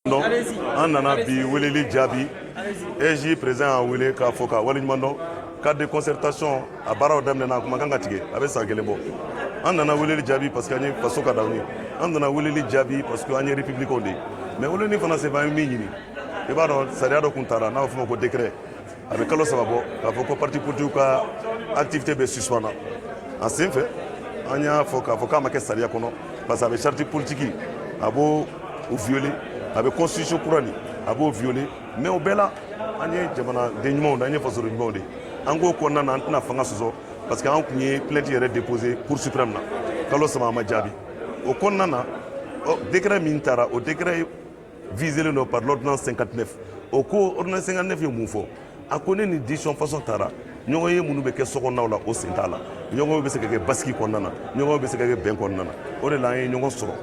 Non, an nana bi weleli jaabi EJ président a wele k'a fɔ ka waleɲuman dɔn cadre de concertation a baaraw daminɛna a kuma kan ka tigɛ a bɛ san kelen bɔ an nana weleli jaabi parce que an ye faso ka d'aw ye an nana weleli jaabi parce que an ye républicain de ye mais weleli fana sen fɛ an ye min ɲini i b'a dɔn sariya dɔ kun taara n'a bɛ f'o ma ko décret a bɛ kalo 3 bɔ k'a fɔ ko parti politique ka activité bɛ suspendre en sen fɛ an y'a fɔ k'a fɔ k'a ma kɛ sariya kɔnɔ parce que a bɛ charte politique a b'o violer a bɛ constitution kura nin a b'o violer mais o bɛɛ la an ye jamanaden ɲumanw de an ye fasoden ɲumanw de an k'o kɔnɔna na an tɛna fanga sɔsɔ parce que an tun ye plainte yɛrɛ déposé cour suprême na kalo 3 a ma jaabi o kɔnɔna na décret min taara o décret visé non par l'ordonnance 59 o ko ordonnance 59 ye mun fɔ a ko ne ni décision façon taara ɲɔgɔn ye minnu bɛ kɛ sokɔnɔnaw la o sen t'a la ɲɔgɔn bɛ se ka kɛ basigi kɔnɔna na ɲɔgɔn bɛ se ka kɛ bɛn kɔnɔna na o de la an ye ɲɔgɔn sɔrɔ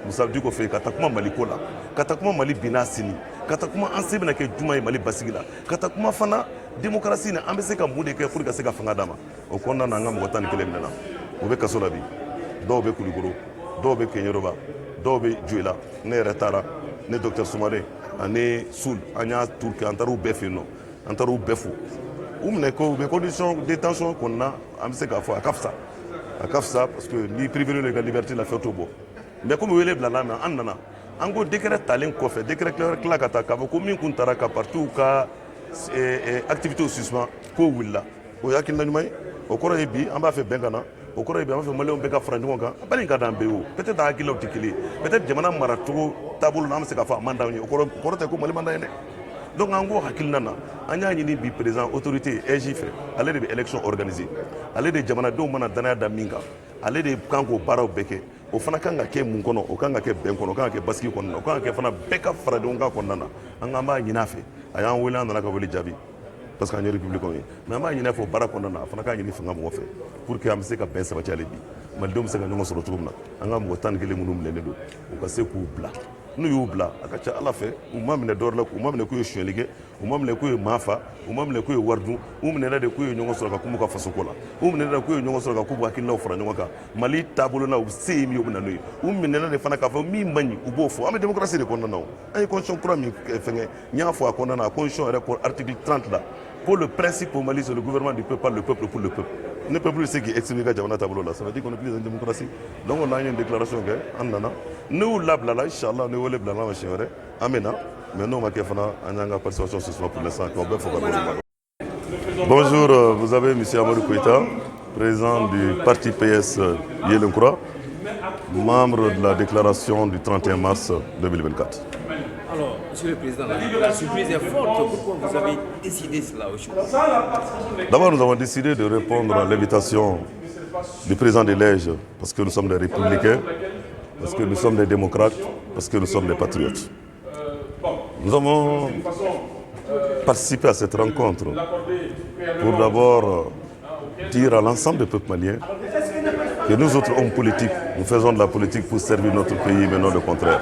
Musa Diko fɛ ka taa kuma Mali ko la ka taa kuma Mali binna sini ka taa kuma an se bɛna kɛ juma ye Mali basigi la ka taa kuma fana démocratie na an bɛ se ka mun de kɛ pour ka se ka fanga d'a ma o kɔnɔna na an ka mɔgɔ 11 minɛna o bɛ kaso la bi dɔw bɛ Kulukoro dɔw bɛ Keɲeroba dɔw bɛ Joila ne yɛrɛ taara ne docteur Soumare ani Soul an y'a tour kɛ an taar'u bɛɛ fɛ yen nɔ an taar'u bɛɛ fo u minɛ ko u bɛ condition détention kɔnɔna an bɛ se k'a fɔ a ka fisa parce que ni privé de ka liberté la fɛ t'o bɔ mais comme wele bila la mais an nana an ko décret talen kɔfɛ décret tila ka taa k'a fɔ ko min kun taara ka partiw ka activités suspend k'o wulila o ye hakilina ɲuman ye o kɔrɔ ye bi an b'a fɛ bɛn ka na o kɔrɔ ye bi an b'a fɛ maliyɛnw bɛɛ ka fara ɲɔgɔn kan a bali ka d'an bɛɛ ye o peut-être an hakililaw tɛ kelen ye peut-être jamana maracogo taabolo la an bɛ se k'a fɔ a man d'anw ye o kɔrɔ tɛ ko Mali man d'an ye dɛ donc an ko hakilina na an y'a ɲini bi président autorité EJ fɛ ale de bɛ élection organiser ale de jamanadenw mana danaya da min kan ale de kan k'o baaraw bɛɛ kɛ o fana kan ka kɛ mun kɔnɔ o kan ka kɛ bɛn kɔnɔ o kan ka kɛ basigi kɔnɔna na o kan ka kɛ fana bɛɛ ka fara ɲɔgɔn kan kɔnɔna na an k'an b'a ɲini a fɛ a y'an wele an nana ka wele jaabi parce que an ye républicain ye mais an b'a ɲini a fɛ o baara kɔnɔna na a fana k'a ɲini fanga mɔgɔ fɛ pour que an bɛ se ka bɛn sabati hali bi malidenw bɛ se ka ɲɔgɔn sɔrɔ cogo min na an ka mɔgɔ 11 minnu minɛlen don u ka se k'u bila n'u y'u bila a ka ca ala fɛ u ma minɛ dɔwɛrɛ la u ma minɛ k'u ye sonyɛli kɛ u ma minɛ k'u ye maa fa u ma minɛ k'u ye wari dun u minɛna de k'u ye ɲɔgɔn sɔrɔ ka kuma ka faso ko la u minɛna de k'u ye ɲɔgɔn sɔrɔ ka k'u hakilinaw fara ɲɔgɔn kan Mali taabolo la u se ye min ye u bɛ na n'o ye u minɛna de fana k'a fɔ min man ɲi u b'o fɔ an bɛ démocratie de kɔnɔna na an ye constitution kura min fɛngɛ n y'a fɔ a kɔnɔna na a constitution yɛrɛ ko article 30 la ko le principe au Mali c'est le gouvernement du peuple par le peuple pour le peuple ne peuple se k'i exprimer ka jamana taabolo la ça veut dire qu'on est plus en démocratie donc on a une déclaration kɛ an nana n'u labilala inchallah ne wele bilala ma siɲɛ wɛrɛ an bɛ na mais n'o ma kɛ fana an y'an ka participation suspend pour l'instant k'aw bɛɛ fo ka waleɲuman dɔn. Bonjour, vous avez M. Amadou Koïta, président du parti PS Yelenkura, membre de la déclaration du 31 mars 2024. Alors, Monsieur le Président, la surprise est forte. Pourquoi vous avez décidé cela aujourd'hui? D'abord, nous avons décidé de répondre à l'invitation du président de l'EJ, parce que nous sommes des républicains, parce que nous sommes des démocrates, parce que nous sommes des patriotes. Nous avons participé à cette rencontre pour d'abord dire à l'ensemble des peuples maliens que nous autres hommes politiques, nous faisons de la politique pour servir notre pays, mais non le contraire.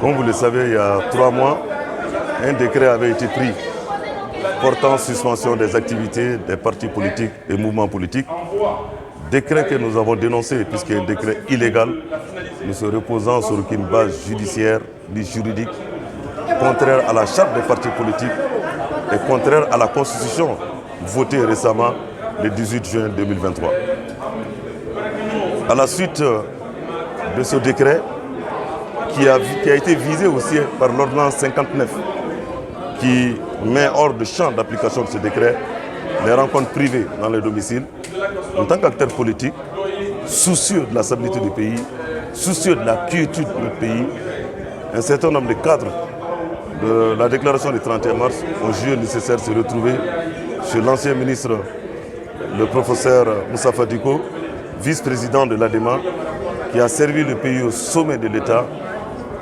Comme vous le savez, il y a 3 mois, un décret avait été pris portant suspension des activités des partis politiques et mouvements politiques. Décret que nous avons dénoncé puisqu'il est un décret illégal, ne se reposant sur aucune base judiciaire ni juridique, contraire à la charte des partis politiques et contraire à la constitution votée récemment le 18 juin 2023. À la suite de ce décret, qui a été visé aussi par l'ordonnance 59, qui met hors de champ d'application de ce décret les rencontres privées dans les domiciles, en tant qu'acteur politique, soucieux de la stabilité du pays, soucieux de la quiétude du pays, un certain nombre de cadres de la déclaration du 31 mars ont jugé nécessaire de se retrouver chez l'ancien ministre, le professeur Moussa Diko, vice-président de l'ADEMA, qui a servi le pays au sommet de l'État,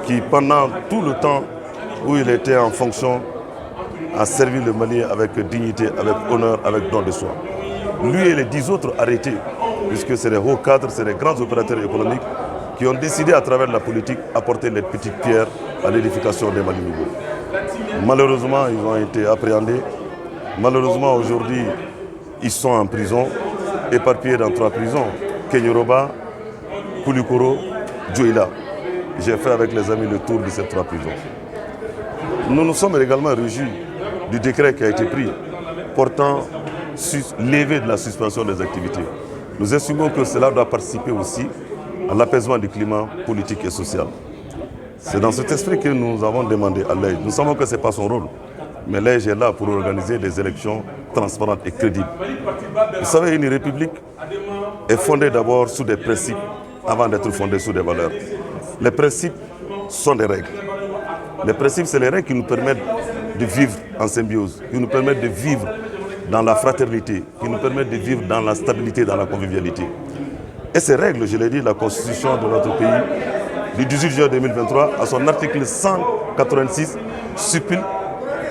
qui pendant tout le temps où il était en fonction a servi le Mali avec dignité, avec honneur, avec don de soi. Lui et les 10 autres arrêtés, puisque c'est des hauts cadres, c'est des grands opérateurs économiques qui ont décidé à travers la politique d'apporter les petites pierres à l'édification des Mali nouveaux. Malheureusement, ils ont été appréhendés. Malheureusement, aujourd'hui, ils sont en prison, éparpillés dans 3 prisons, Keñeroba, Kulukoro, Joila. j'ai fait avec les amis le tour de ces 3 prisons. Nous nous sommes également réjouis du décret qui a été pris portant levée de la suspension des activités. Nous estimons que cela doit participer aussi à l'apaisement du climat politique et social. C'est dans cet esprit que nous avons demandé à l'EJ. Nous savons que ce n'est pas son rôle, mais l'EJ est là pour organiser des élections transparentes et crédibles. Vous savez, une république est fondée d'abord sur des principes avant d'être fondée sur des valeurs. Les principes sont des règles. Les principes, c'est les règles qui nous permettent de vivre en symbiose, qui nous permettent de vivre dans la fraternité, qui nous permettent de vivre dans la stabilité, dans la convivialité. Et ces règles, je l'ai dit, la Constitution de notre pays, du 18 juin 2023, à son article 186, stipule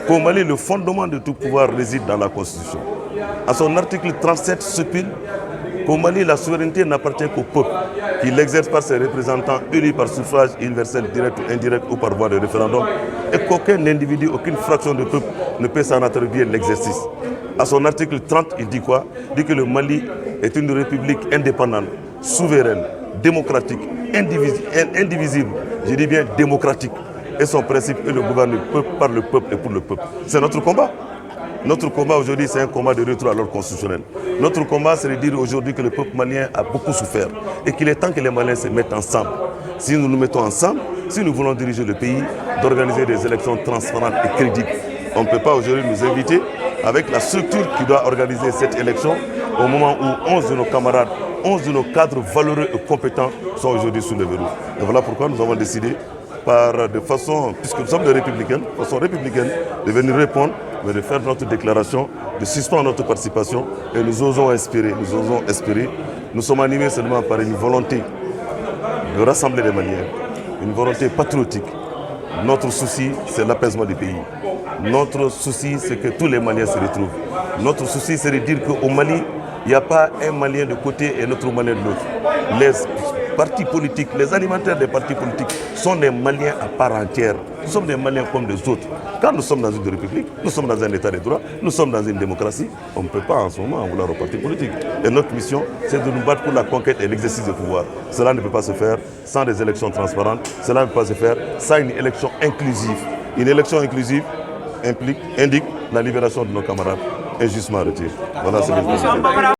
qu'au Mali, le fondement de tout pouvoir réside dans la Constitution. À son article 37, stipule qu'au Mali, la souveraineté n'appartient qu'au peuple, qui l'exerce par ses représentants élus par suffrage universel direct ou indirect ou par voie de référendum, et qu'aucun individu, aucune fraction de peuple ne peut s'en attribuer l'exercice. À son article 30, il dit quoi? Il dit que le Mali est une république indépendante, souveraine, démocratique, indivisible, je dis bien démocratique. Et son principe est de gouverner par le peuple et pour le peuple. C'est notre combat. Notre combat aujourd'hui, c'est un combat de retour à l'ordre constitutionnel. Notre combat, c'est de dire aujourd'hui que le peuple malien a beaucoup souffert et qu'il est temps que les Maliens se mettent ensemble. Si nous nous mettons ensemble, si nous voulons diriger le pays, d'organiser des élections transparentes et crédibles. On ne peut pas aujourd'hui nous inviter avec la structure qui doit organiser cette élection au moment où 11 de nos camarades, 11 de nos cadres valeureux et compétents sont aujourd'hui sous le verrou. Et voilà pourquoi nous avons décidé, puisque nous sommes des républicains, de façon républicaine, de venir répondre, mais de faire notre déclaration, de suspendre notre participation et nous osons espérer. Nous sommes animés seulement par une volonté de rassembler les Maliens, une volonté patriotique. Notre souci, c'est l'apaisement du pays. Notre souci, c'est que tous les Maliens se retrouvent. Notre souci, c'est de dire qu'au Mali, il n'y a pas un Malien de côté et un autre Malien de l'autre. Les partis politiques, les alimentaires des partis politiques sont des Maliens à part entière. Nous sommes des Maliens comme les autres. Quand nous sommes dans une république, nous sommes dans un état de droit, nous sommes dans une démocratie, on ne peut pas en ce moment en vouloir aux partis politiques. Et notre mission, c'est de nous battre pour la conquête et l'exercice du pouvoir. Cela ne peut pas se faire sans des élections transparentes, cela ne peut pas se faire sans une élection inclusive. Une élection inclusive indique la libération de nos camarades injustement retirés. Voilà ce que je veux dire.